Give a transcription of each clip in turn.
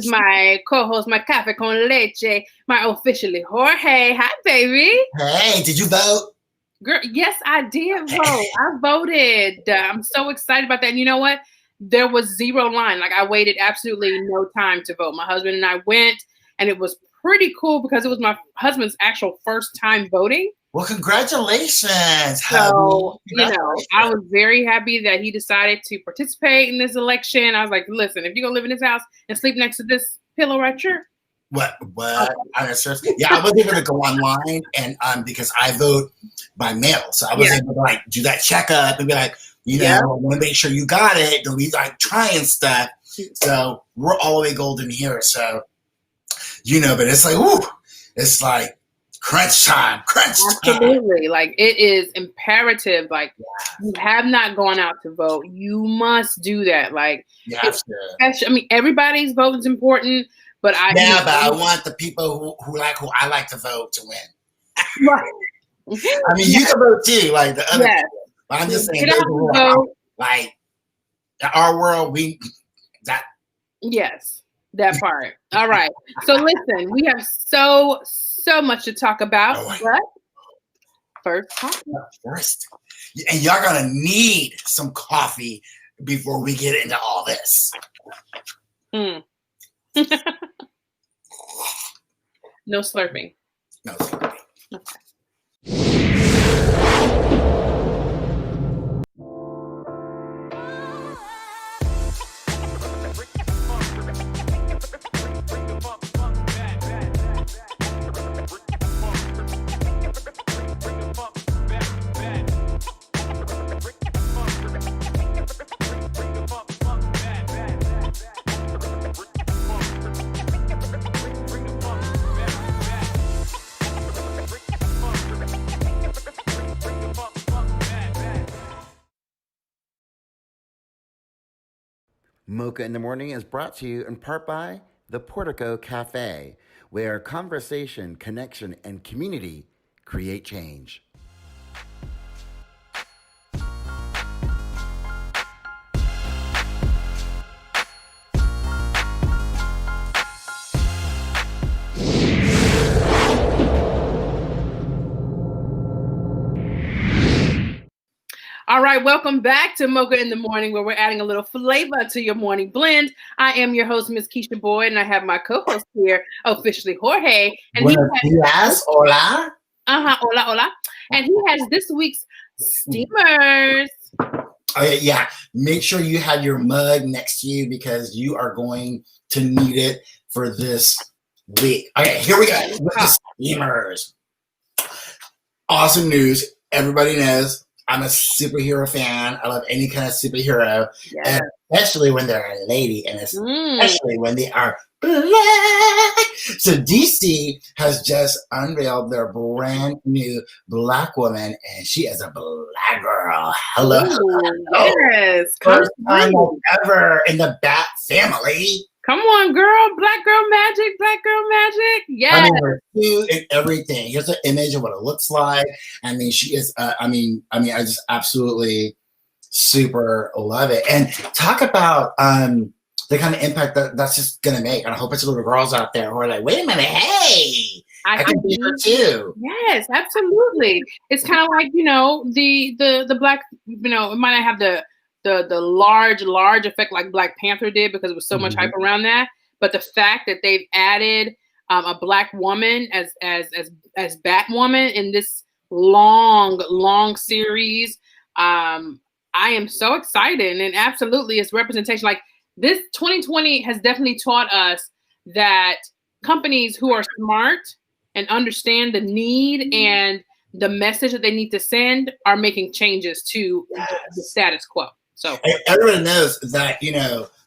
my co-host, my cafe con leche, my officially Jorge. Hi, baby. Hey, did you vote? Girl, yes, I did vote. I voted. I'm so excited about that. And you know what? There was zero line. Like I waited absolutely no time to vote. My husband and I went, and it was pretty cool because it was my husband's actual first time voting. Well, congratulations. So, I was very happy that he decided to participate in this election. I was like, listen, if you're going to live in this house and sleep next to this pillow right here. What? Yeah, I was able to go online and because I vote by mail. So I was able to like do that checkup and be like, I want to make sure you got it. Don't be like trying stuff. So we're all the way golden here. So, but it's like, whoo, it's like, crunch time. Absolutely. Like it is imperative. Like you have not gone out to vote. You must do that. Like, everybody's vote is important, but I want the people who I like to vote to win. Right. I mean, you can vote too, like the other people. But I'm just saying, like in our world, Yes, that part. All right. So listen, we have so much to talk about. But first, and y'all gonna need some coffee before we get into all this. No slurping. No slurping. Okay. Mocha in the Morning is brought to you in part by the Portico Cafe, where conversation, connection, and community create change. All right, welcome back to Mocha in the Morning, where we're adding a little flavor to your morning blend. I am your host, Miss Keisha Boyd, and I have my co-host here, officially Jorge. And Buenos días, hola. Hola, hola. And he has this week's steamers. Yeah. Make sure you have your mug next to you because you are going to need it for this week. Okay, here we go with the steamers. Awesome news. Everybody knows I'm a superhero fan. I love any kind of superhero, especially when they're a lady, and especially when they are black. So DC has just unveiled their brand new black woman, and she is a black girl. Hello. Yes. First time ever in the Bat family. Come on, girl. Black girl magic. Yes. I mean, her suit and everything. Here's an image of what it looks like. I mean, she is, I just absolutely super love it. And talk about the kind of impact that's just going to make. And I hope it's little girls out there who are like, wait a minute, hey, I can be her too. Yes, absolutely. It's kind of like, the black, it might not have the large effect like Black Panther did because it was so much hype around that. But the fact that they've added a black woman as Batwoman in this long series, I am so excited. And absolutely, it's representation. Like this 2020 has definitely taught us that companies who are smart and understand the need and the message that they need to send are making changes to the status quo. So everyone knows that,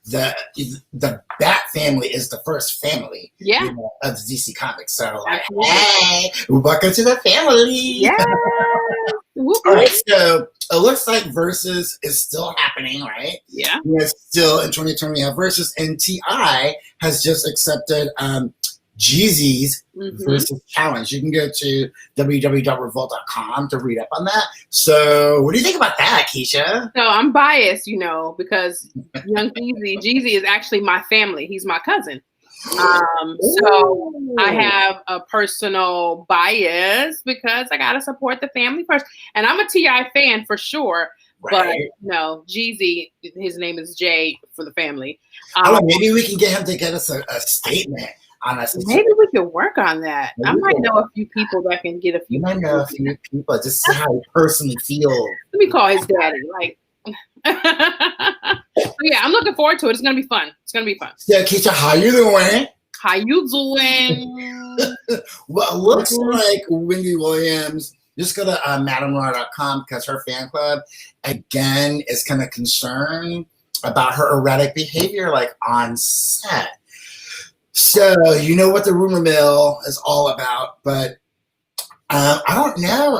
the Bat family is the first family of the DC Comics. So like, hey, welcome to the family. Yeah. All right, so it looks like Versus is still happening, right? Yeah. Still in 2020 we have Versus, and T.I. has just accepted Jeezy's Versus Challenge. You can go to www.revolt.com to read up on that. So what do you think about that, Keisha? So I'm biased, because young Jeezy is actually my family. He's my cousin. So I have a personal bias because I gotta support the family first. And I'm a T.I. fan for sure. Right. But Jeezy, his name is Jay for the family. Maybe we can get him to get us a statement on us. Maybe we could work on that. I might know a few people that can get a few. You might know a few people just see how he personally feels. Let me call his daddy. Like, so yeah, I'm looking forward to it. It's gonna be fun. So, Keisha, how you doing? How you doing? Well, it looks like Wendy Williams. Just go to MadameLaura.com because her fan club again is kind of concerned about her erratic behavior, like on set. So you know what the rumor mill is all about, but I don't know.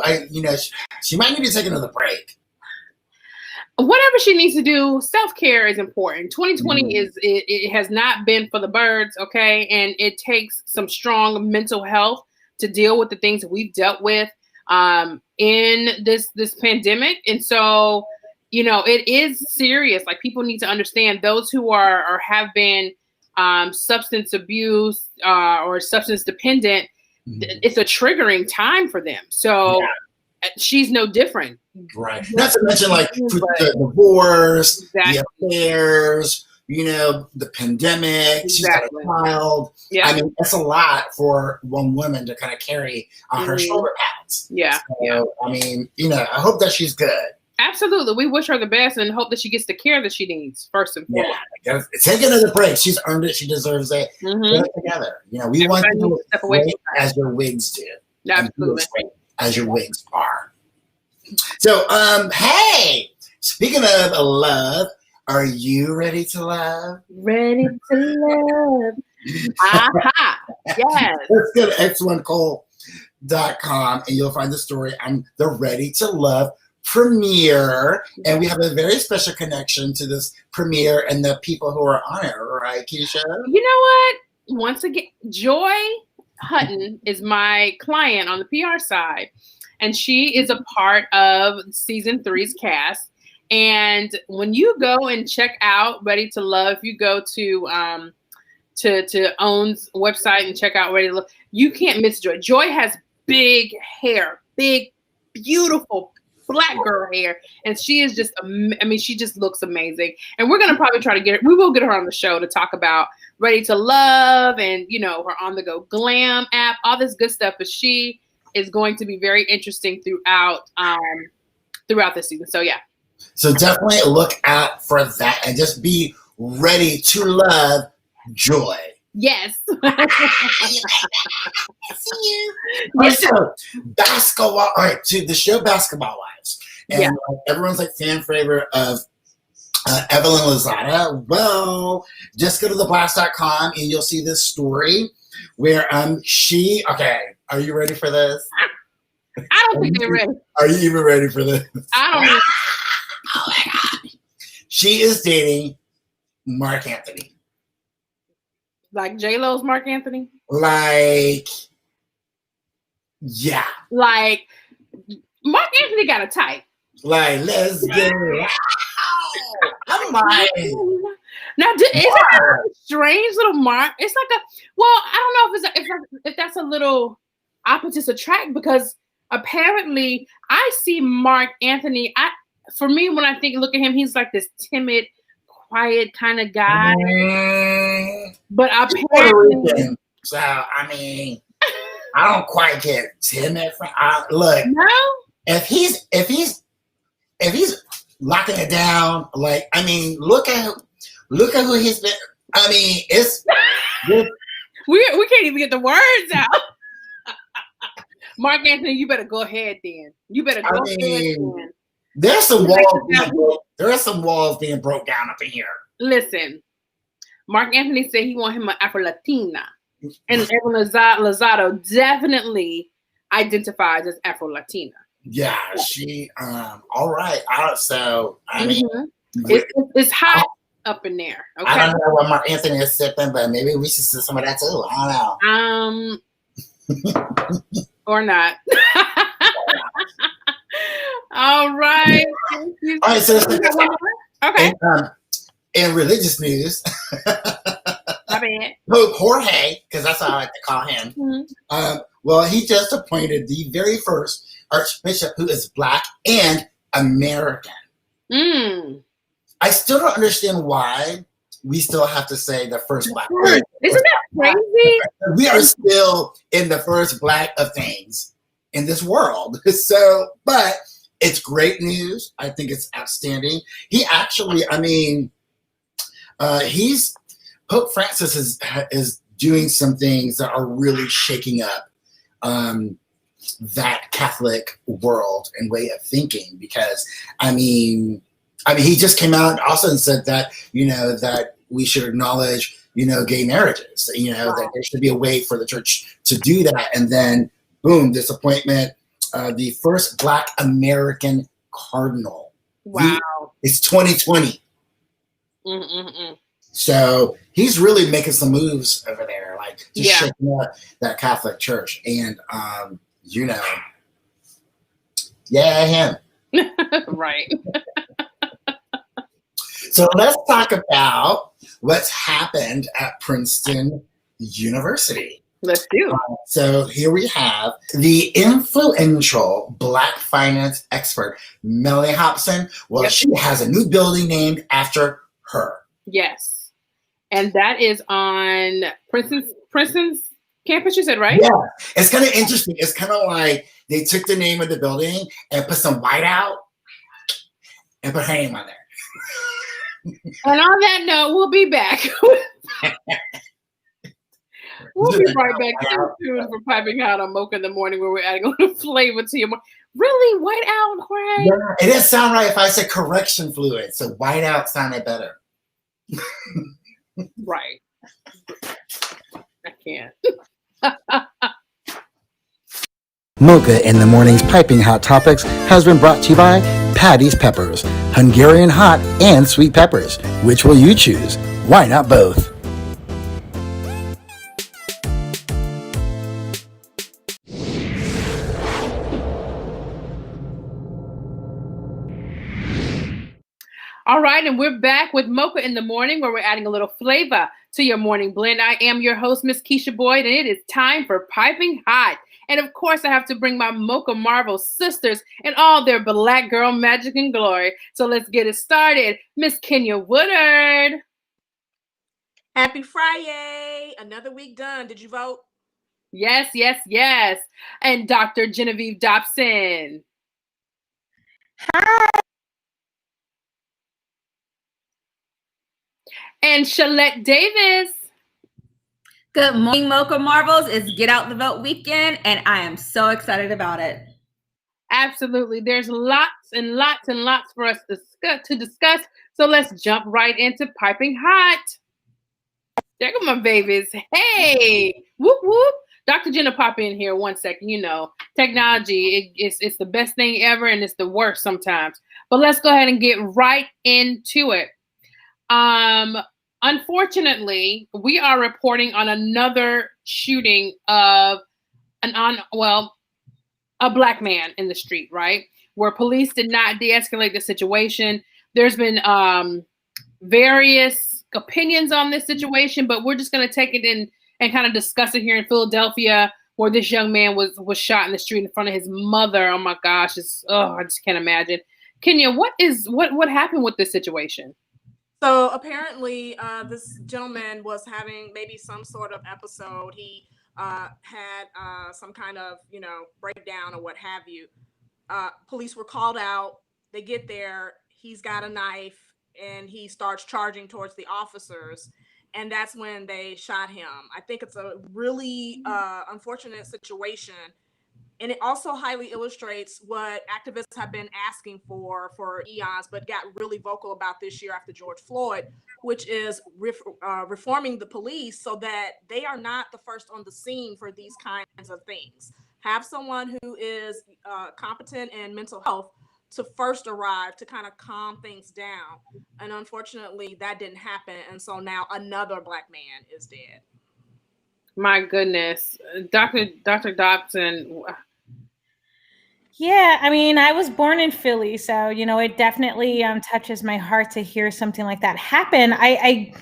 She might need to take another break. Whatever she needs to do, self-care is important. 2020 it has not been for the birds, okay? And it takes some strong mental health to deal with the things that we've dealt with in this pandemic. And so, it is serious. Like, people need to understand those who are or have been substance abuse or substance dependent, it's a triggering time for them. So she's no different. Right. Not to mention the divorce, the affairs, the pandemic, she's got a child. Yeah. I mean, that's a lot for one woman to kind of carry on her shoulder pads. Yeah. So, I mean, I hope that she's good. Absolutely. We wish her the best and hope that she gets the care that she needs, first and foremost. Yeah. Take another break. She's earned it. She deserves it. Get it together. We want you to step away as your wigs do. Absolutely. As your wigs are. So, hey, speaking of love, are you ready to love? Ready to love. Aha. Yes. Let's go to x1cole.com and you'll find the story on the Ready to Love premiere. And we have a very special connection to this premiere and the people who are on it, right, Keisha? You know what? Once again, Joy Hutton is my client on the PR side. And she is a part of season 3's cast. And when you go and check out Ready to Love, if you go to OWN's website and check out Ready to Love, you can't miss Joy. Joy has big hair, big, beautiful black girl hair. And she is just, she just looks amazing. And we're going to probably try to we will get her on the show to talk about Ready to Love and, her On The Go Glam app, all this good stuff. But she is going to be very interesting throughout this season. So yeah. So definitely look out for that and just be ready to love Joy. Yes. Also, basketball. All right, to the show Basketball Wives, and everyone's like fan favorite of Evelyn Lozada. Well, just go to theblast.com and you'll see this story where she. Okay, are you ready for this? I don't think they're ready. Are you even ready for this? I don't know. Oh my God. She is dating Mark Anthony. Like J-Lo's Mark Anthony? Like, yeah. Like, Mark Anthony got a type. Like, let's get it. I'm like, now, is it a strange little Mark? It's like I don't know if that's a little opposites attract, because apparently I see Mark Anthony. For me, when I look at him, he's like this timid, quiet kind of guy. But apparently, so I don't quite get timid. Look, no. If he's locking it down, look at who he's been. It's we can't even get the words out. Mark Anthony, you better go ahead then. You better go ahead then. There's some walls. There are some walls being broke down up in here. Listen, Mark Anthony said he want him an Afro-Latina, and Evelyn Lozada definitely identifies as Afro-Latina. Yeah, she. All right. It's hot up in there. Okay? I don't know what Mark Anthony is sipping, but maybe we should sip some of that too. I don't know. Or not. All right. All right. So okay. In religious news, bad. Pope Jorge, because that's how I like to call him. Well, he just appointed the very first archbishop who is Black and American. I still don't understand why we still have to say the first Black. Isn't that crazy? We are still in the first Black of things in this world. So, but it's great news. I think it's outstanding. He actually, I mean, Pope Francis is doing some things that are really shaking up that Catholic world and way of thinking. Because I mean, he just came out also and said that that we should acknowledge gay marriages. That there should be a way for the church to do that. And then boom, this appointment, the first Black American cardinal. Wow, it's 2020. So he's really making some moves over there, like just shaking up that Catholic Church. And yeah, him. Right. So let's talk about what's happened at Princeton University. Let's do. So here we have the influential Black finance expert, Melanie Hobson. Well, she has a new building named after her. Yes. And that is on Princeton's campus, you said, right? Yeah. It's kind of interesting. It's kind of like they took the name of the building and put some white out and put her name on there. And on that note, we'll be back. We'll be right back. Stay tuned for Piping Hot on Mocha in the Morning, where we're adding a little flavor to your morning. Really? White out, Jorge? Yeah, it didn't sound right if I said correction fluid. So white out sounded better. Right. I can't. Mocha in the Morning's Piping Hot Topics has been brought to you by Patty's Peppers, Hungarian hot and sweet peppers. Which will you choose? Why not both? All right, and we're back with Mocha in the Morning, where we're adding a little flavor to your morning blend. I am your host, Miss Keisha Boyd, and it is time for Piping Hot. And of course, I have to bring my Mocha Marvel sisters and all their Black girl magic and glory. So let's get it started. Miss Kenya Woodard. Happy Friday. Another week done. Did you vote? Yes, yes, yes. And Dr. Genevieve Dobson. Hi. And Shalette Davis. Good morning, Mocha Marvels. It's Get Out the Vote weekend, and I am so excited about it. Absolutely. There's lots and lots and lots for us to discuss. So let's jump right into Piping Hot. There go my babies. Hey, whoop, whoop. Dr. Jenna, pop in here 1 second. Technology, it's the best thing ever, and it's the worst sometimes. But let's go ahead and get right into it. Unfortunately, we are reporting on another shooting of a Black man in the street, right? Where police did not de-escalate the situation. There's been various opinions on this situation, but we're just going to take it in and kind of discuss it here in Philadelphia, where this young man was shot in the street in front of his mother. Oh my gosh, I just can't imagine. Kenya, what happened with this situation? So apparently, this gentleman was having maybe some sort of episode. He had some kind of, breakdown or what have you. Police were called out. They get there. He's got a knife, and he starts charging towards the officers. And that's when they shot him. I think it's a really unfortunate situation. And it also highly illustrates what activists have been asking for eons, but got really vocal about this year after George Floyd, which is reforming the police so that they are not the first on the scene for these kinds of things. Have someone who is competent in mental health to first arrive to kind of calm things down. And unfortunately, that didn't happen. And so now another Black man is dead. My goodness. Dr. Dobson. Yeah, I mean, I was born in Philly, so it definitely touches my heart to hear something like that happen. I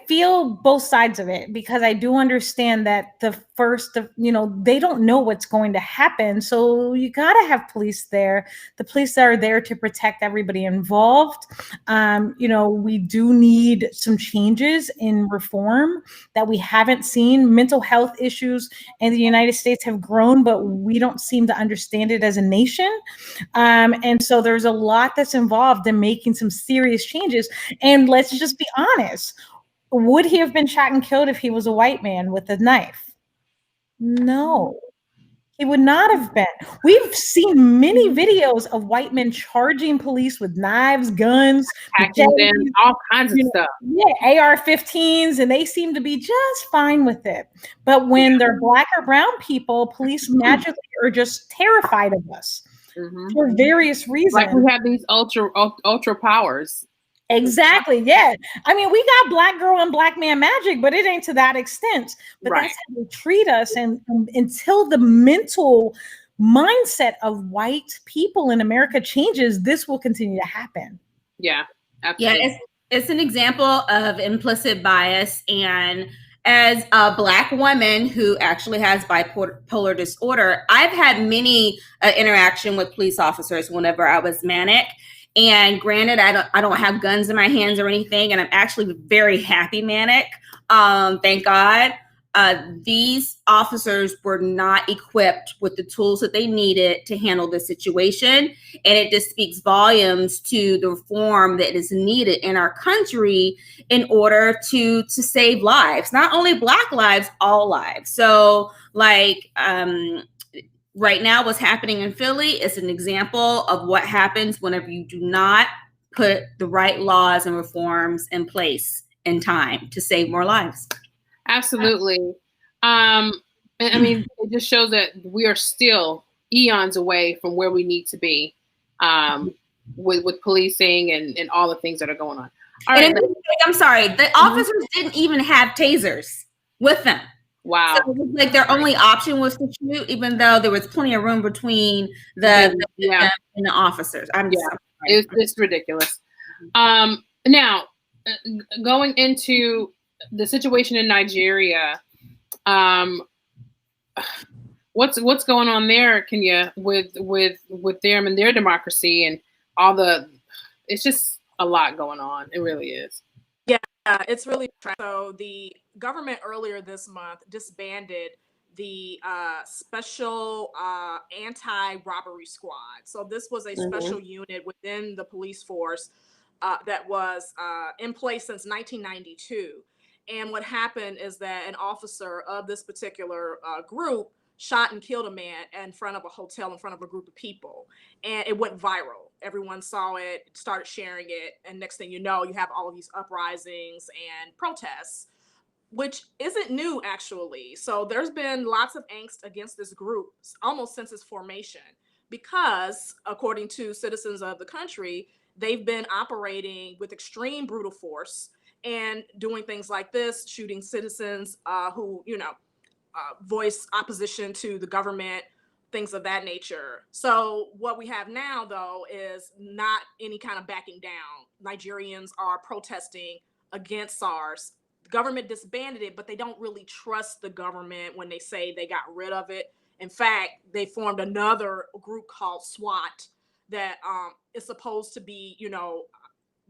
feel both sides of it because I do understand that they don't know what's going to happen, so you got to have police there. The police are there to protect everybody involved. We do need some changes in reform that we haven't seen. Mental health issues in the United States have grown, but we don't seem to understand it as a nation. And so there's a lot that's involved in making some serious changes. And let's just be honest. Would he have been shot and killed if he was a white man with a knife? No. He would not have been. We've seen many videos of white men charging police with knives, guns, hacking them, all kinds of stuff. Yeah, AR-15s, and they seem to be just fine with it. But when they're Black or brown people, police magically are just terrified of us for various reasons. Like we have these ultra powers. Exactly. Yeah. I mean, we got Black girl and Black man magic, but it ain't to that extent. But that's how they treat us. And until the mental mindset of white people in America changes, this will continue to happen. Yeah, absolutely. Yeah, it's an example of implicit bias. And as a Black woman who actually has bipolar disorder, I've had many interaction with police officers whenever I was manic. And granted, I don't have guns in my hands or anything, and I'm actually very happy manic. Thank God. These officers were not equipped with the tools that they needed to handle the situation. And it just speaks volumes to the reform that is needed in our country in order to save lives, not only Black lives, all lives. So right now, what's happening in Philly is an example of what happens whenever you do not put the right laws and reforms in place in time to save more lives. Absolutely. I mean, it just shows that we are still eons away from where we need to be with policing and all the things that are going on. All right. I'm sorry, the officers didn't even have tasers with them. Wow. So it was like their only option was to shoot, even though there was plenty of room between the and the officers. It's ridiculous. Now, going into the situation in Nigeria, what's going on there, Kenya, with them and their democracy and all it's just a lot going on. It really is. Yeah, it's really so. The government earlier this month disbanded the special anti-robbery squad. So this was a special unit within the police force that was in place since 1992. And what happened is that an officer of this particular group shot and killed a man in front of a hotel, in front of a group of people. And it went viral. Everyone saw it, started sharing it. And next thing you know, you have all of these uprisings and protests, which isn't new, actually. So there's been lots of angst against this group almost since its formation, because according to citizens of the country, they've been operating with extreme brutal force and doing things like this, shooting citizens who, voice opposition to the government, things of that nature. So what we have now, though, is not any kind of backing down. Nigerians are protesting against SARS. The government disbanded it, but they don't really trust the government when they say they got rid of it. In fact, they formed another group called SWAT that is supposed to be,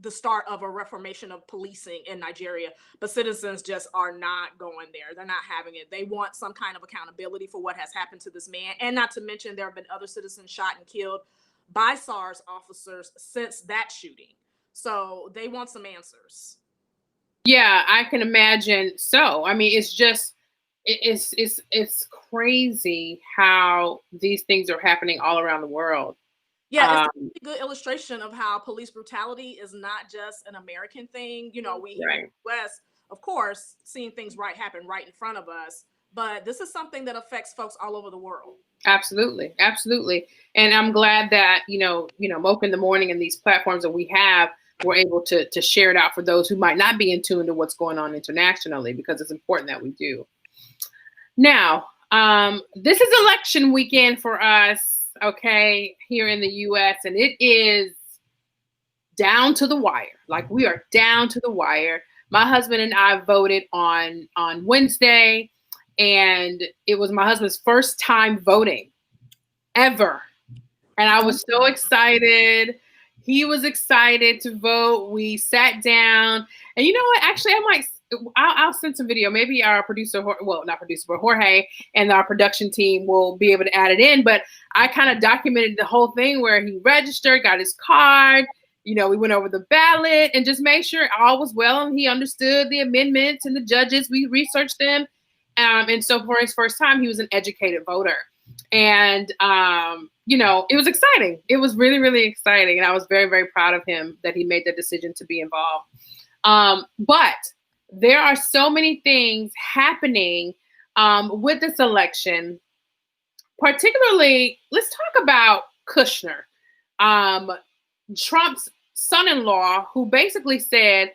the start of a reformation of policing in Nigeria, but citizens just are not going there. They're not having it. They want some kind of accountability for what has happened to this man. And not to mention, there have been other citizens shot and killed by SARS officers since that shooting. So they want some answers. Yeah, I can imagine. So, I mean, it's just, it's crazy how these things are happening all around the world. Yeah, it's a good illustration of how police brutality is not just an American thing. We here in the US, of course, seeing things happen right in front of us, but this is something that affects folks all over the world. Absolutely, absolutely. And I'm glad that Mocha in the Morning and these platforms that we have, we're able to share it out for those who might not be in tune to what's going on internationally, because it's important that we do. Now, this is election weekend for us. okay, here in the US, and it is down to the wire. Like, we are down to the wire. My husband and I voted on Wednesday, and it was my husband's first time voting ever. And I was so excited. He was excited to vote. We sat down, and you know what? Actually, I'll send some video. Maybe our producer, well, not producer, but Jorge and our production team will be able to add it in. But I kind of documented the whole thing where he registered, got his card. You know, we went over the ballot and just made sure all was well, and he understood the amendments and the judges. We researched them, and so for his first time, he was an educated voter. And you know, it was exciting. It was really, really exciting, and I was very, very proud of him that he made the decision to be involved. But there are so many things happening with this election. Particularly, let's talk about Kushner, Trump's son-in-law, who basically said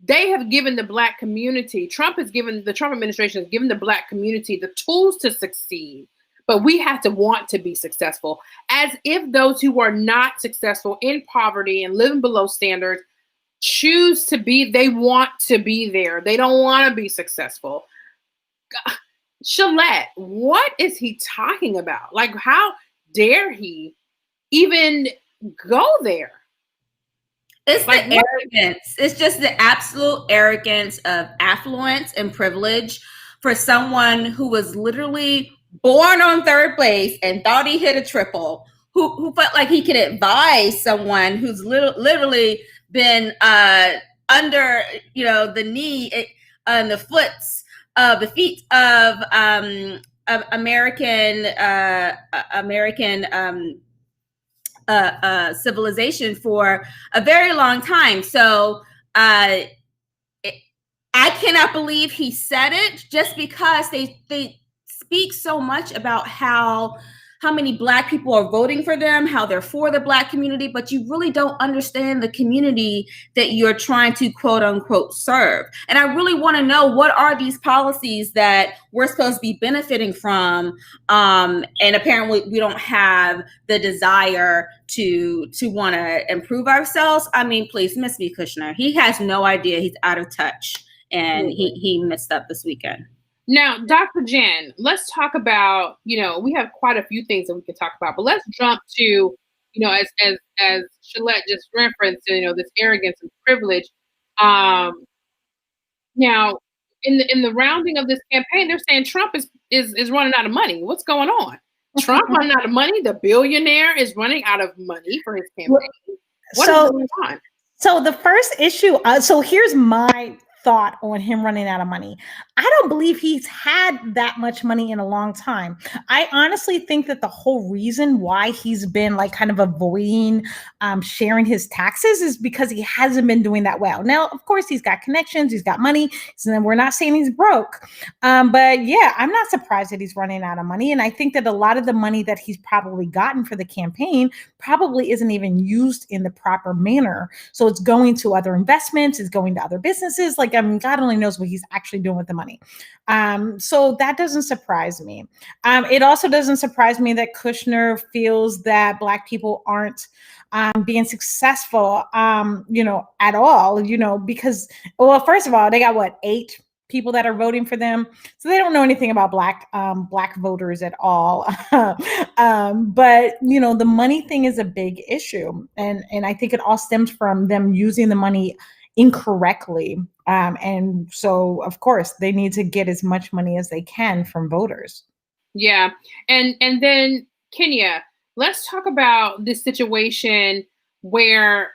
they have given the Black community, the Trump administration has given the Black community the tools to succeed, but we have to want to be successful, as if those who are not successful in poverty and living below standards they want to be there. They don't want to be successful. Shalette, what is he talking about? Like, how dare he even go there? It's like, the arrogance. It's just the absolute arrogance of affluence and privilege for someone who was literally born on third place and thought he hit a triple, who felt like he could advise someone who's literally been under, you know, the knee and the feet of American civilization for a very long time. So I cannot believe he said it, just because they speak so much about how many Black people are voting for them, how they're for the Black community, but you really don't understand the community that you're trying to quote unquote serve. And I really want to know, what are these policies that we're supposed to be benefiting from? And apparently we don't have the desire to want to improve ourselves. I mean, please, Miss V. Kushner, he has no idea. He's out of touch, and he messed up this weekend. Now, Dr. Jen, let's talk about, you know, we have quite a few things that we can talk about, but let's jump to, you know, as Shalette just referenced, you know, this arrogance and privilege. Now, in the rounding of this campaign, they're saying Trump is running out of money. What's going on? Trump running out of money? The billionaire is running out of money for his campaign. What is going on? So the first issue, so here's my thought on him running out of money. I don't believe he's had that much money in a long time. I honestly think that the whole reason why he's been like kind of avoiding sharing his taxes is because he hasn't been doing that well. Now, of course, he's got connections, he's got money, so then we're not saying he's broke. But yeah, I'm not surprised that he's running out of money. And I think that a lot of the money that he's probably gotten for the campaign probably isn't even used in the proper manner. So it's going to other investments, it's going to other businesses. Like, I mean, God only knows what he's actually doing with the money. So that doesn't surprise me. It also doesn't surprise me that Kushner feels that Black people aren't being successful, you know, at all, you know, because, well, first of all, they got 8 people that are voting for them, so they don't know anything about Black voters at all. But you know, the money thing is a big issue, and I think it all stems from them using the money incorrectly. And so, of course, they need to get as much money as they can from voters. Yeah. And then, Kenya, let's talk about this situation where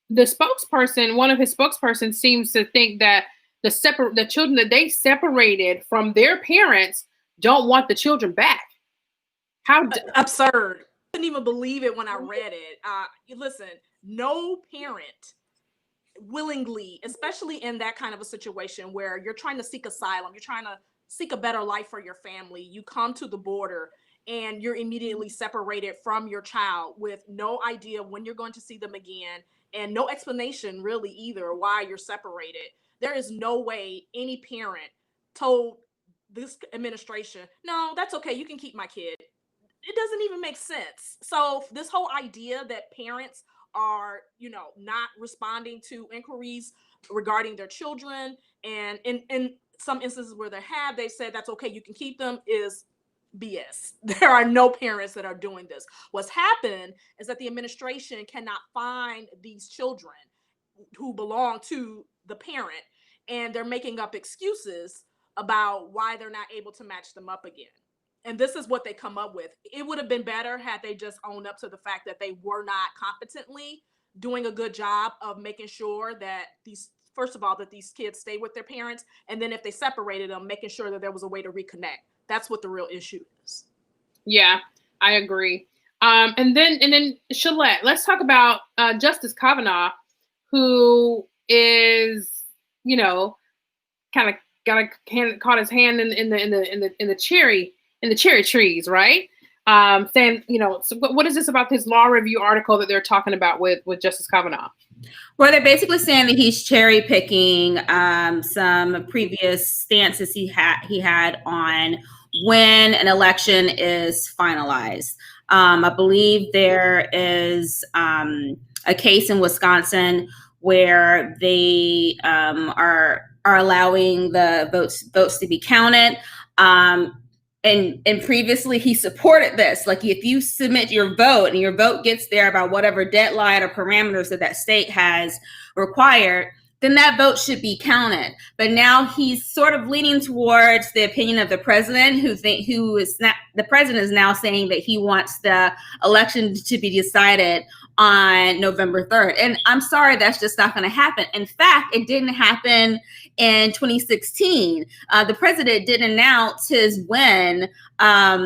the spokesperson, one of his spokespersons, seems to think that the children that they separated from their parents don't want the children back. How absurd. I couldn't even believe it when I read it. Listen, no parent willingly, especially in that kind of a situation where you're trying to seek asylum, you're trying to seek a better life for your family, you come to the border and you're immediately separated from your child with no idea when you're going to see them again, and no explanation really either why you're separated. There is no way any parent told this administration, no, that's okay, you can keep my kid. it doesn't even make sense. So this whole idea that parents are, not responding to inquiries regarding their children, and in some instances where they said that's okay, you can keep them, is BS. There are no parents that are doing this. What's happened is that the administration cannot find these children who belong to the parent, and they're making up excuses about why they're not able to match them up again. And this is what they come up with. It would have been better had they just owned up to the fact that they were not competently doing a good job of making sure that first of all, that these kids stay with their parents. And then if they separated them, making sure that there was a way to reconnect. That's what the real issue is. Yeah, I agree. And then Shalette, let's talk about Justice Kavanaugh, who is, kind of caught his hand in the cherry trees, right? Saying, so what is this about this law review article that they're talking about with Justice Kavanaugh? Well, they're basically saying that he's cherry picking some previous stances he had on when an election is finalized. I believe there is a case in Wisconsin where they are allowing the votes to be counted. And previously he supported this. Like, if you submit your vote and your vote gets there by whatever deadline or parameters that state has required, then that vote should be counted. But now he's sort of leaning towards the opinion of the president, the president is now saying that he wants the election to be decided on November 3rd. And I'm sorry, that's just not going to happen. In fact, it didn't happen in 2016. The president didn't announce his win of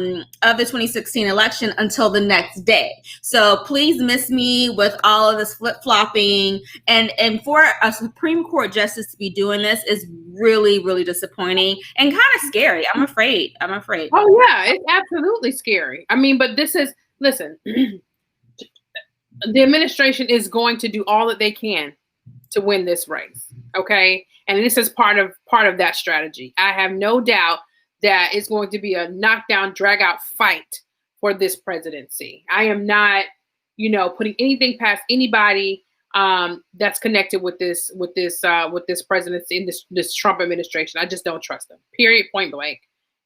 the 2016 election until the next day. So please miss me with all of this flip-flopping. And for a Supreme Court justice to be doing this is really, really disappointing and kind of scary. I'm afraid. Oh, yeah, it's absolutely scary. I mean, but listen, the administration is going to do all that they can to win this race. Okay. And this is part of that strategy. I have no doubt that it's going to be a knockdown, drag out fight for this presidency. I am not, putting anything past anybody that's connected with this presidency and this Trump administration. I just don't trust them. Period. Point blank.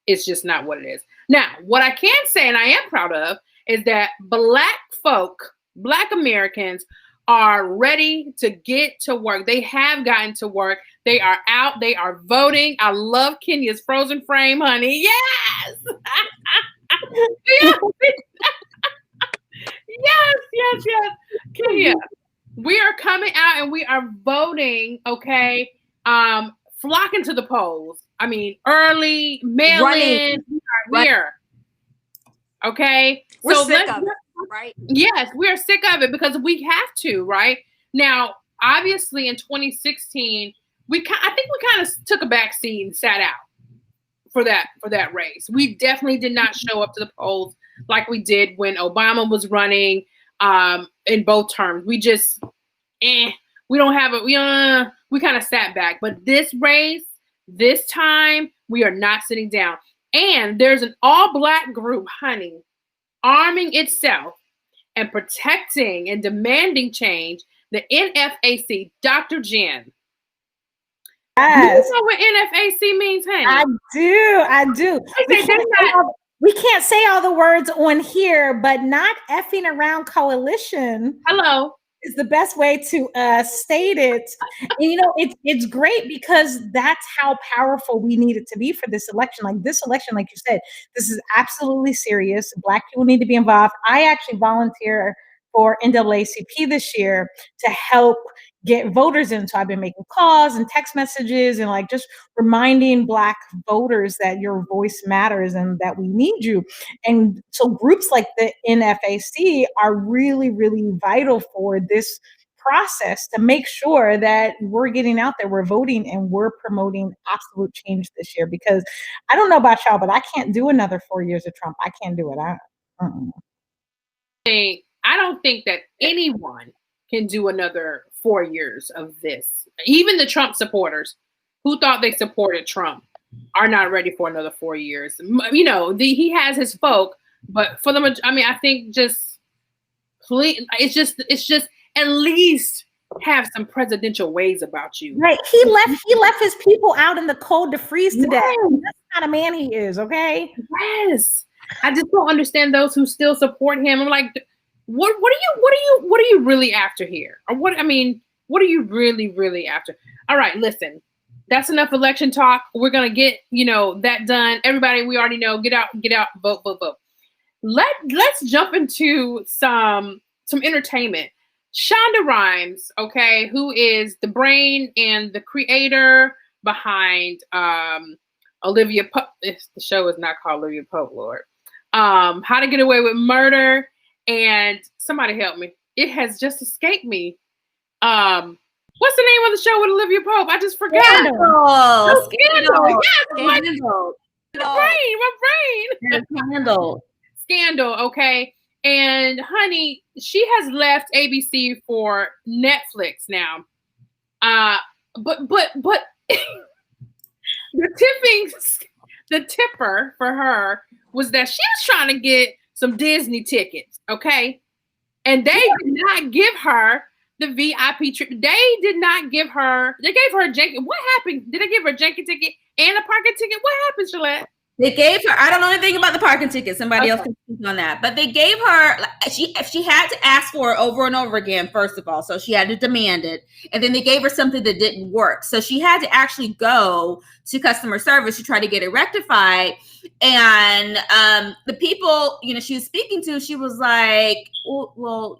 It's just not what it is. Now, what I can say, and I am proud of, is that Black Americans are ready to get to work. They have gotten to work. They are out. They are voting. I love Kenya's frozen frame, honey. Yes. yes. Kenya, we are coming out and we are voting. Okay. Flocking to the polls. I mean, early, mail-in. We are here. Okay. We're sick of it. Right? Yes, we are sick of it because we have to, right? Now, obviously in 2016, I think we kind of took a back seat and sat out for that race. We definitely did not show up to the polls like we did when Obama was running in both terms. We just we don't have it. We kind of sat back. But this race, this time, we are not sitting down. And there's an all-Black group, honey, arming itself and protecting and demanding change, the NFAC. Dr. Jen. Yes. You know what NFAC means, honey? I do. We can't say all the words on here, but Not Effing Around Coalition. Hello. Is the best way to state it. And, it's great because that's how powerful we need it to be for this election. Like this election, like you said, this is absolutely serious. Black people need to be involved. I actually volunteer for NAACP this year to help get voters in. So I've been making calls and text messages and like just reminding Black voters that your voice matters and that we need you. And so groups like the NFAC are really, really vital for this process to make sure that we're getting out there, we're voting, and we're promoting absolute change this year. Because I don't know about y'all, but I can't do another 4 years of Trump. I can't do it. I don't think that anyone can do another 4 years of this. Even the Trump supporters who thought they supported Trump are not ready for another 4 years. He has his folk But for I think just please, it's just at least have some presidential ways about you. Right. He left his people out in the cold to freeze to death. That's the kind of man he is, okay? Yes. I just don't understand those who still support him. I'm like, what are you really after here? Or what are you really after? All right, listen. That's enough election talk. We're gonna get, that done. Everybody, we already know, get out, vote. Let's jump into some entertainment. Shonda Rhimes, okay, who is the brain and the creator behind Olivia Pope. The show is not called Olivia Pope, Lord. How to Get Away with Murder, and somebody help me. It has just escaped me. What's the name of the show with Olivia Pope? I just forgot. Scandal. Oh, Scandal. Yes, Scandal. My brain. Scandal. Scandal, okay. And honey, she has left ABC for Netflix now. But the tipper for her was that she was trying to get some Disney tickets, okay? And they did not give her the VIP trip. They did not give her. They gave her a junket. What happened? Did they give her a junket ticket and a parking ticket? What happened, Gillette? They gave her, I don't know anything about the parking ticket. Somebody else can speak on that. But they gave her, she had to ask for it over and over again, first of all. So she had to demand it. And then they gave her something that didn't work. So she had to actually go to customer service to try to get it rectified. And the people, she was speaking to, she was like, well,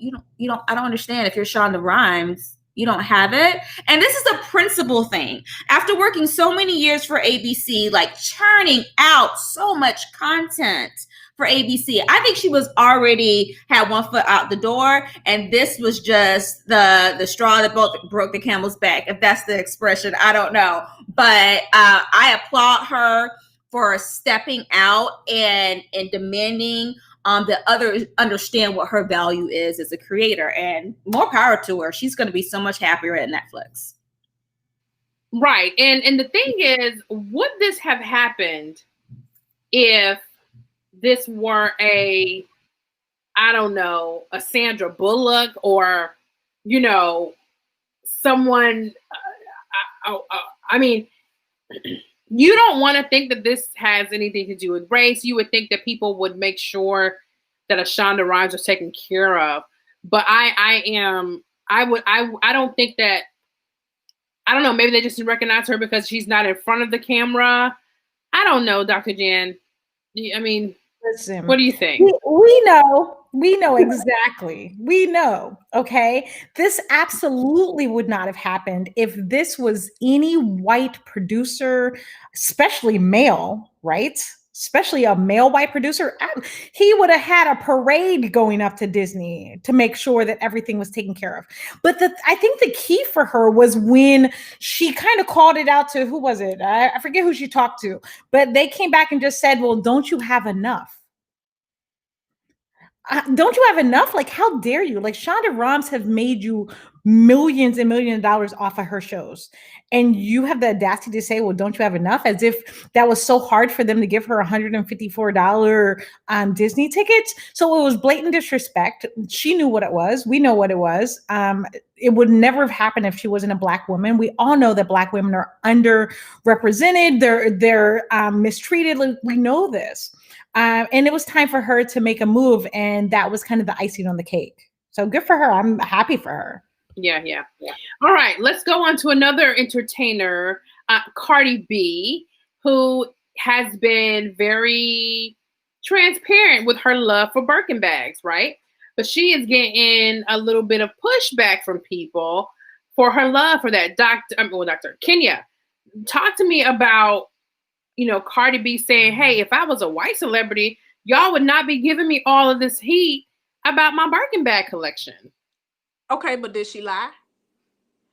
I don't understand. If you're Shonda Rhimes, you don't have it. And this is a principle thing. After working so many years for ABC, like churning out so much content for ABC, I think she was already had one foot out the door. And this was just the straw that broke the camel's back, if that's the expression. I don't know. But I applaud her for stepping out and demanding that others understand what her value is as a creator, and more power to her. She's going to be so much happier at Netflix. Right. And the thing is, would this have happened if this were a Sandra Bullock or, someone, I mean, you don't want to think that this has anything to do with race. You would think that people would make sure that a Shonda Rhimes was taken care of. But I don't think that, I don't know, maybe they just didn't recognize her because she's not in front of the camera. I don't know, Dr. Jen. I mean, listen, what do you think? We know exactly. We know, okay? This absolutely would not have happened if this was any white producer, especially male, right? Especially a male white producer. He would have had a parade going up to Disney to make sure that everything was taken care of. But I think the key for her was when she kind of called it out to, who was it? I forget who she talked to, but they came back and just said, well, don't you have enough? Don't you have enough? Like, how dare you? Like, Shonda Rhimes have made you millions and millions of dollars off of her shows. And you have the audacity to say, well, don't you have enough? As if that was so hard for them to give her $154 Disney tickets. So it was blatant disrespect. She knew what it was. We know what it was. It would never have happened if she wasn't a Black woman. We all know that Black women are underrepresented. They're mistreated. Like, we know this. And it was time for her to make a move, and that was kind of the icing on the cake. So good for her. I'm happy for her. Yeah. All right, let's go on to another entertainer, Cardi B, who has been very transparent with her love for Birkin bags, right? But she is getting a little bit of pushback from people for her love for that. Dr. Kenya, talk to me about, Cardi B saying, hey, if I was a white celebrity, y'all would not be giving me all of this heat about my Birkin bag collection. Okay, but did she lie?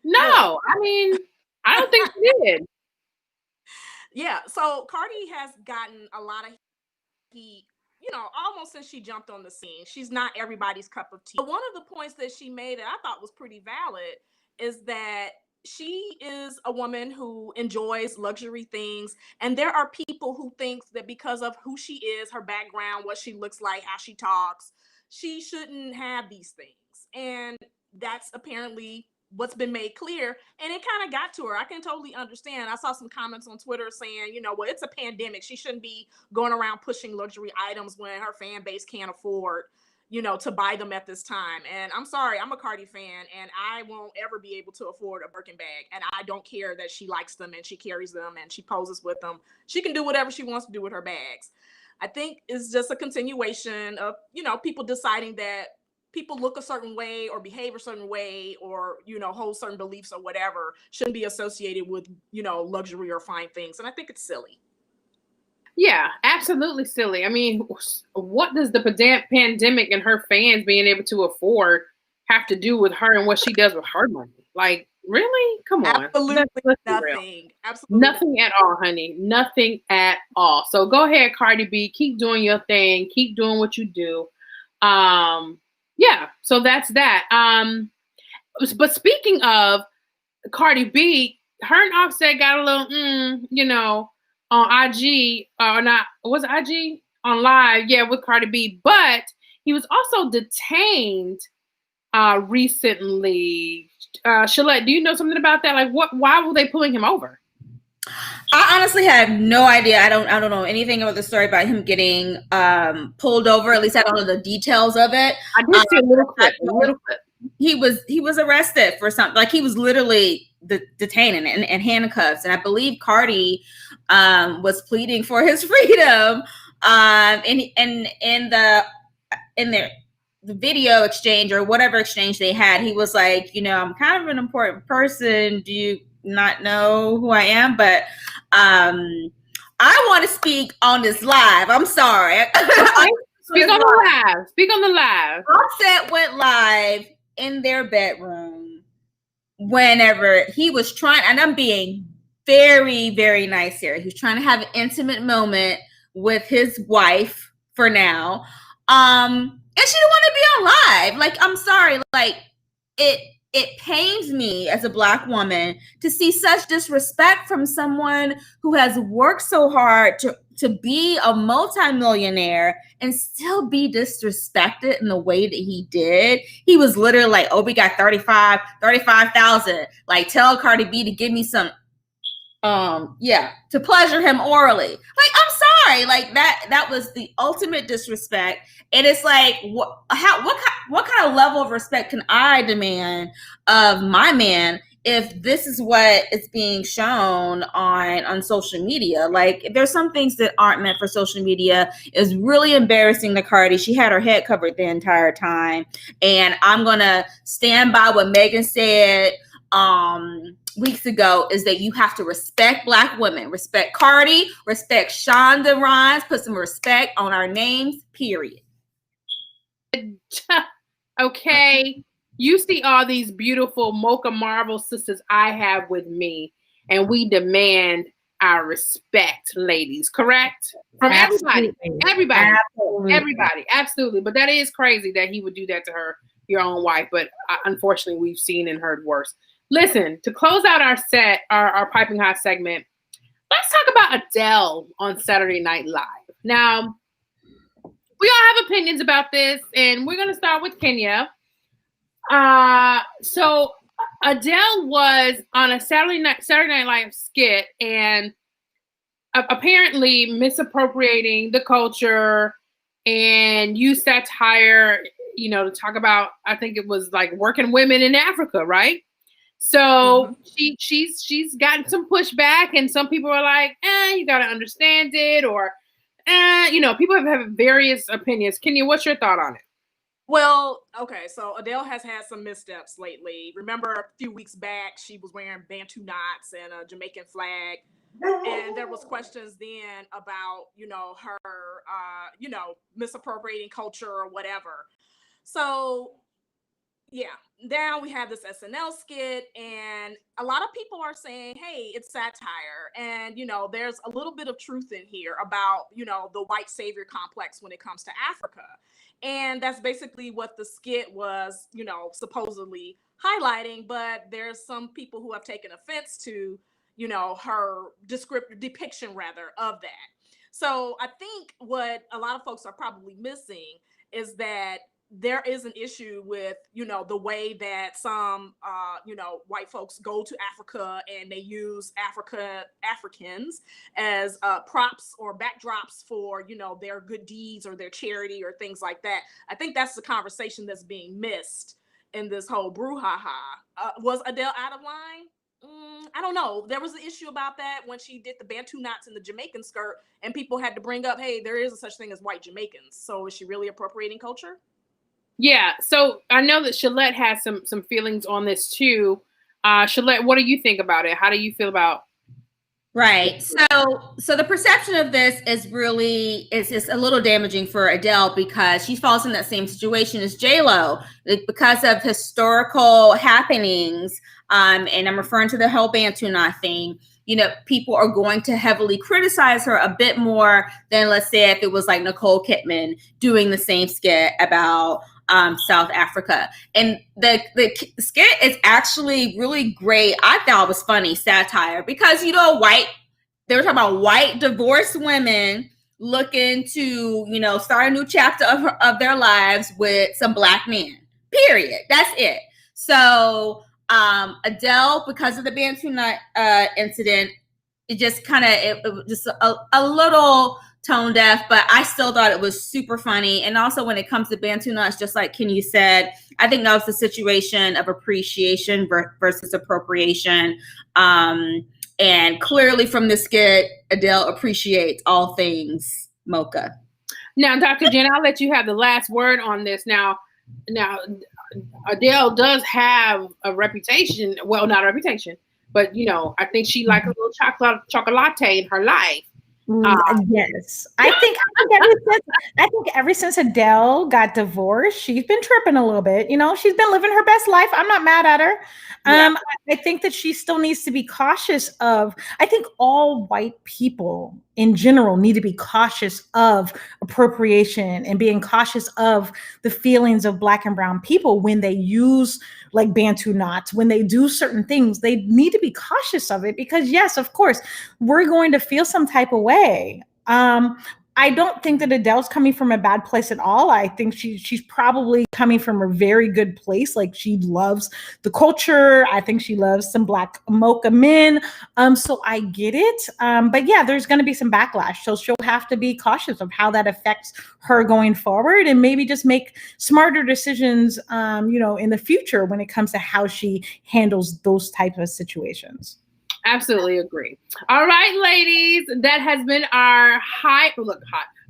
No, I mean, I don't think she did. Yeah, so Cardi has gotten a lot of heat, almost since she jumped on the scene. She's not everybody's cup of tea. But one of the points that she made that I thought was pretty valid is that she is a woman who enjoys luxury things, and there are people who think that because of who she is, her background, what she looks like, how she talks, she shouldn't have these things. And that's apparently what's been made clear, and it kind of got to her. I can totally understand. I saw some comments on Twitter saying, well, it's a pandemic, she shouldn't be going around pushing luxury items when her fan base can't afford to buy them at this time. And I'm sorry, I'm a Cardi fan, and I won't ever be able to afford a Birkin bag. And I don't care that she likes them and she carries them and she poses with them. She can do whatever she wants to do with her bags. I think it's just a continuation of, people deciding that people look a certain way or behave a certain way or, hold certain beliefs or whatever shouldn't be associated with, luxury or fine things. And I think it's silly. Yeah, absolutely silly. I mean, what does the pandemic and her fans being able to afford have to do with her and what she does with her money? Like, really? Come on. Absolutely nothing. Absolutely nothing at all, honey. Nothing at all. So go ahead, Cardi B. Keep doing your thing. Keep doing what you do. Yeah. So that's that. But speaking of Cardi B, her and Offset got a little, on IG or not? Was it IG on live? Yeah, with Cardi B. But he was also detained recently. Shalette, do you know something about that? Like, why were they pulling him over? I honestly have no idea. I don't know anything about the story about him getting pulled over. At least I don't know the details of it. I did see a little clip. He was arrested for something. Like, he was literally detained and handcuffs. And I believe Cardi was pleading for his freedom. In the video exchange or whatever exchange they had, he was like, I'm kind of an important person. Do you not know who I am? But I want to speak on this live. I'm sorry. Speak on the live. Offset went live in their bedroom whenever he was trying, and I'm being very, very nice here. He was trying to have an intimate moment with his wife for now. And she didn't want to be on live. Like, I'm sorry. Like, it pains me as a Black woman to see such disrespect from someone who has worked so hard to be a multimillionaire and still be disrespected in the way that he did. He was literally like, oh, we got 35,000. Like, tell Cardi B to give me some, to pleasure him orally. Like, I'm sorry. Like, that was the ultimate disrespect. And it's like, what kind of level of respect can I demand of my man if this is what is being shown on social media? Like, there's some things that aren't meant for social media. It's really embarrassing to Cardi. She had her head covered the entire time. And I'm going to stand by what Megan said weeks ago, is that you have to respect Black women. Respect Cardi, respect Shonda Rhimes, put some respect on our names, period. Okay, you see all these beautiful Mocha Marvel sisters I have with me, and we demand our respect, ladies, correct? From everybody. Absolutely. But that is crazy that he would do that to your own wife. But unfortunately, we've seen and heard worse. Listen, to close out our Piping Hot segment, let's talk about Adele on Saturday Night Live. Now, we all have opinions about this, and we're going to start with Kenya. So Adele was on a Saturday Night Live skit and apparently misappropriating the culture and used satire, to talk about, I think it was like working women in Africa, right? So she's gotten some pushback, and some people are like, you got to understand it, or people have various opinions. Kenya, what's your thought on it? Well, okay, so Adele has had some missteps lately. Remember a few weeks back, she was wearing Bantu knots and a Jamaican flag. And there was questions then about, her, misappropriating culture or whatever. So, yeah, now we have this SNL skit, and a lot of people are saying, hey, it's satire. And, there's a little bit of truth in here about, the white savior complex when it comes to Africa. And that's basically what the skit was, supposedly highlighting, but there's some people who have taken offense to, her depiction rather of that. So I think what a lot of folks are probably missing is that there is an issue with, the way that some, white folks go to Africa and they use Africans as props or backdrops for, their good deeds or their charity or things like that. I think that's the conversation that's being missed in this whole brouhaha. Was Adele out of line? I don't know. There was an issue about that when she did the Bantu knots in the Jamaican skirt, and people had to bring up, hey, there is a such thing as white Jamaicans. So is she really appropriating culture? Yeah. So I know that Shalette has some feelings on this too. Shalette, what do you think about it? How do you feel about? Right. So the perception of this is just a little damaging for Adele because she falls in that same situation as J-Lo because of historical happenings. And I'm referring to the whole Bantu knot thing. People are going to heavily criticize her a bit more than, let's say, if it was like Nicole Kidman doing the same skit about South Africa. And the skit is actually really great. I thought it was funny satire because, they were talking about white divorced women looking to, start a new chapter of their lives with some black men, period. That's it. So Adele, because of the Bantu knot incident, it just it was just a little tone deaf, but I still thought it was super funny. And also when it comes to Bantu knots, just like Kenny said, I think that was the situation of appreciation versus appropriation. And clearly from the skit, Adele appreciates all things Mocha. Now, Dr. Jen, I'll let you have the last word on this. Now, Adele does have a reputation. Well, not a reputation, but I think she likes a little chocolate in her life. Yes, I think ever since Adele got divorced, she's been tripping a little bit. She's been living her best life. I'm not mad at her. Yeah. I think that she still needs to be cautious of. I think all white people in general need to be cautious of appropriation and being cautious of the feelings of Black and brown people when they use like Bantu knots, when they do certain things. They need to be cautious of it because, yes, of course, we're going to feel some type of way. I don't think that Adele's coming from a bad place at all. I think she's probably coming from a very good place. Like she loves the culture. I think she loves some Black Mocha men. So I get it. But yeah, there's going to be some backlash. So she'll have to be cautious of how that affects her going forward and maybe just make smarter decisions, in the future when it comes to how she handles those types of situations. Absolutely agree. All right, ladies, that has been our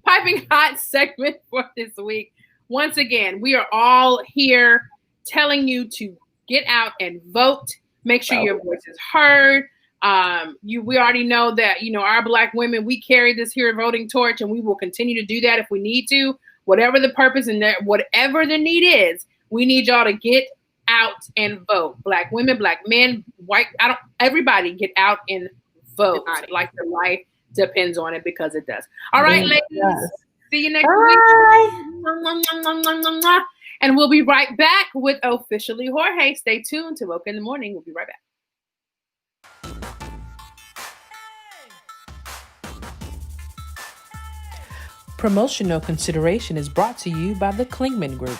piping hot segment for this week. Once again, we are all here telling you to get out and vote. Make sure your voice is heard. We already know that, our Black women, we carry this here voting torch, and we will continue to do that if we need to. Whatever the purpose and whatever the need is, we need y'all to get out and vote. Black women, Black men, white, everybody get out and vote like your life depends on it, because it does. All right, ladies. See you next week. And we'll be right back with Officially Jorge. Stay tuned to Mocha in the Morning. We'll be right back. Promotional consideration is brought to you by the Klingman Group.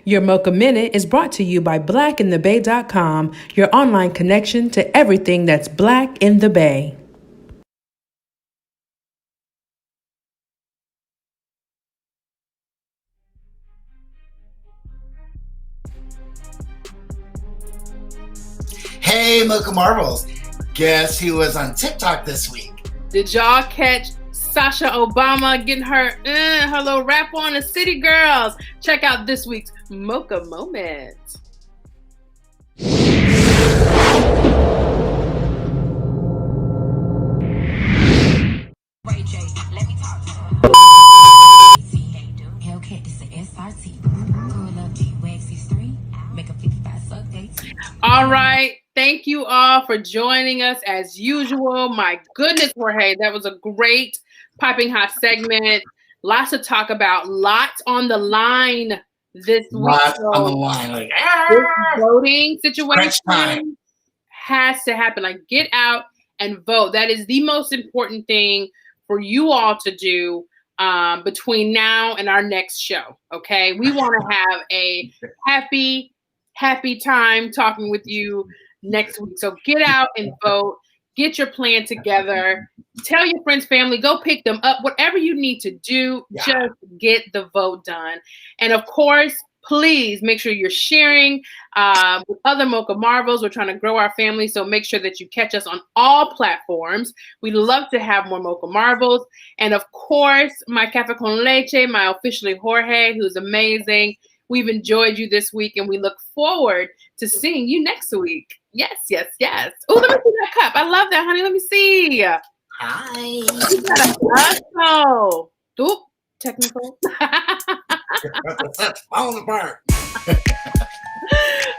Your Mocha Minute is brought to you by blackinthebay.com, your online connection to everything that's Black in the Bay. Hey, Mocha Marvels. Guess who was on TikTok this week? Did y'all catch Sasha Obama getting her little rap on the City Girls? Check out this week's Mocha Moment. All right. Thank you all for joining us as usual. My goodness, Jorge, that was a great piping hot segment. Lots to talk about. Lots on the line this week. Lots on the line. Like, this voting situation has to happen. Like, get out and vote. That is the most important thing for you all to do between now and our next show. Okay, we want to have a happy time talking with you next week. So get out and vote. Get your plan together. Tell your friends, family, go pick them up. Whatever you need to do, just get the vote done. And of course, please make sure you're sharing with other Mocha Marvels. We're trying to grow our family, so make sure that you catch us on all platforms. We'd love to have more Mocha Marvels. And of course, my Cafe con Leche, my officially Jorge, who's amazing. We've enjoyed you this week, and we look forward to seeing you next week. Yes, yes, yes. Oh, let me see that cup. I love that, honey. Let me see. Hi. You got a hustle. Oop, technical. That's falling apart.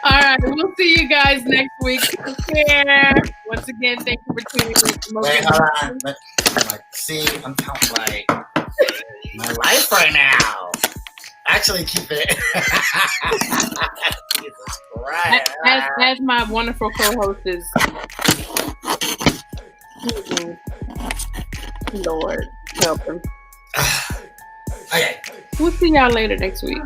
All right, we'll see you guys next week. Take care. Once again, thank you for tuning in. Wait, hold on. See, I'm counting like my life right now. Actually, keep it. Jesus Christ. As my wonderful co-host is. Lord, help him. Okay. We'll see y'all later next week.